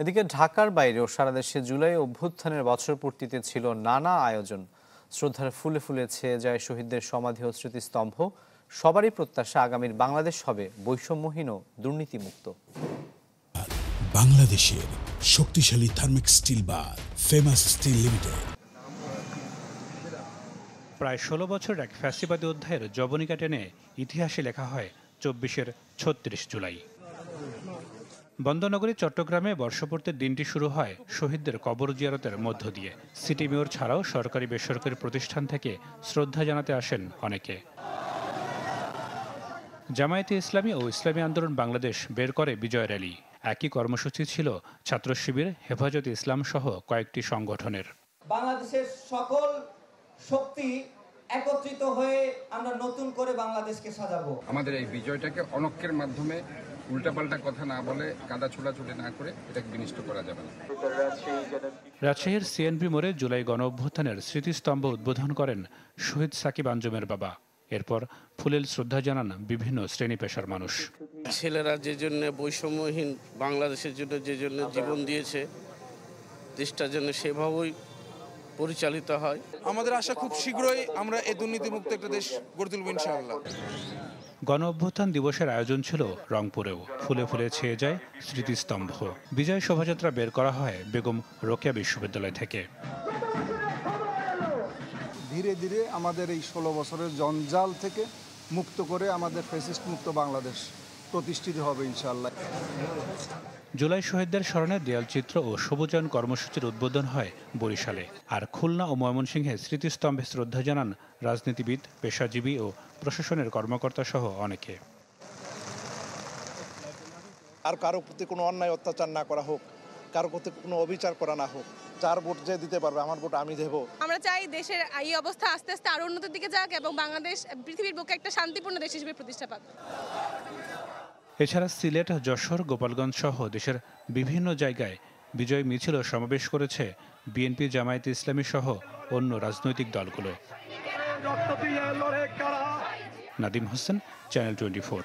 এদিকে ঢাকার বাইরেও সারা দেশে জুলাই অভ্যুত্থানের বছরপূর্তিতে ছিল নানা আয়োজন। শ্রদ্ধার ফুলে ফুলে ছেয়ে যায় শহীদদের সমাধি ও স্মৃতিস্তম্ভ। সবারই প্রত্যাশা আগামীর বাংলাদেশ হবে বৈষম্যহীন ও দুর্নীতিমুক্ত। বাংলাদেশের শক্তিশালী থার্মিক স্টিল বার ফেমাস স্টিল লিমিটেড। প্রায় ১৬ বছর এক ফ্যাসিবাদী অধ্যায়ের জবনিকা টেনে ইতিহাসে লেখা হয় ২৪-এর ৩৬ জুলাই। বন্দরনগরী চট্টগ্রামে বর্ষপূর্তির দিনটি শুরু হয় শহীদদের কবর জিয়ারতের মধ্য দিয়ে। সিটি মেয়র ছাড়াও সরকারি বেসরকারি প্রতিষ্ঠান থেকে শ্রদ্ধা জানাতে আসেন অনেকে। জামায়াতে ইসলামী ও ইসলামী আন্দোলন বাংলাদেশ বের করে বিজয় র্যালি। একই কর্মসূচি ছিল ছাত্র শিবির, হেফাজতে ইসলাম সহ কয়েকটি সংগঠনের। বাংলাদেশের সকল শক্তি একত্রিত হয়ে আমরা নতুন করে বাংলাদেশকে সাজাবো। আমাদের এই বিজয়টাকে অনক্যের মাধ্যমে উল্টাপাল্টা কথা না বলে, কাদা ছোড়াছুড়ি না করে এটাকে বিনষ্ট করা যাবে না। রাজশাহীর সিএনবি মোড়ে জুলাই গণ অভ্যুত্থানের স্মৃতিস্তম্ভ উদ্বোধন করেন শহীদ সাকিব আঞ্জুমের বাবা। এরপর ফুলেল শ্রদ্ধা জানান বিভিন্ন শ্রেণী পেশার মানুষ। ছেলেরা যে জন্য বৈষম্যহীন বাংলাদেশের জন্য যে জন্য জীবন দিয়েছে, দেশটা যেন সেভাবেই পরিচালিত হয়। আমাদের আশা খুব শীঘ্রই আমরা এই দুর্নীতিমুক্ত একটা দেশ গড়ে তুলব ইনশাআল্লাহ। গণ অভ্যুত্থান দিবসের আয়োজন ছিল রংপুরেও। ফুলে ফুলে ছেয়ে যায় স্মৃতিস্তম্ভ। বিজয় শোভাযাত্রা বের করা হয় বেগম রোকেয়া বিশ্ববিদ্যালয় থেকে। ধীরে ধীরে আমাদের এই ১৬ বছরের জঞ্জাল থেকে মুক্ত করে আমাদের ফ্যাসিস্ট মুক্ত বাংলাদেশ প্রতিষ্ঠিত হবে ইনশাআল্লাহ। জুলাই শহীদদের স্মরণে দেয়ালচিত্র ও সবুজায়ন কর্মসূচির উদ্বোধন হয় বরিশালে। আর খুলনা ও ময়মনসিংহে স্মৃতিস্তম্ভে শ্রদ্ধা জানান রাজনীতিবিদ, পেশাজীবী ও প্রশাসনের কর্মকর্তা সহ অনেকে। আর কারো প্রতি কোনো অন্যায় অত্যাচার না করা হোক, কারো প্রতি কোনো অবিচার করা না হোক। যার ভোট যে দিতে পারবে, আমার ভোট আমি দেব। আমরা চাই দেশের এই অবস্থা আস্তে আস্তে আরো উন্নতির দিকে যাক এবং বাংলাদেশ পৃথিবীর বুকে একটা শান্তিপূর্ণ দেশ হিসেবে প্রতিষ্ঠা পাবে। এছাড়া সিলেট, যশোর, গোপালগঞ্জ সহ দেশের বিভিন্ন জায়গায় বিজয় মিছিল ও সমাবেশ করেছে বিএনপি, জামায়াতে ইসলামী সহ অন্য রাজনৈতিক দলগুলো। নাদিম হোসেন, চ্যানেল 24।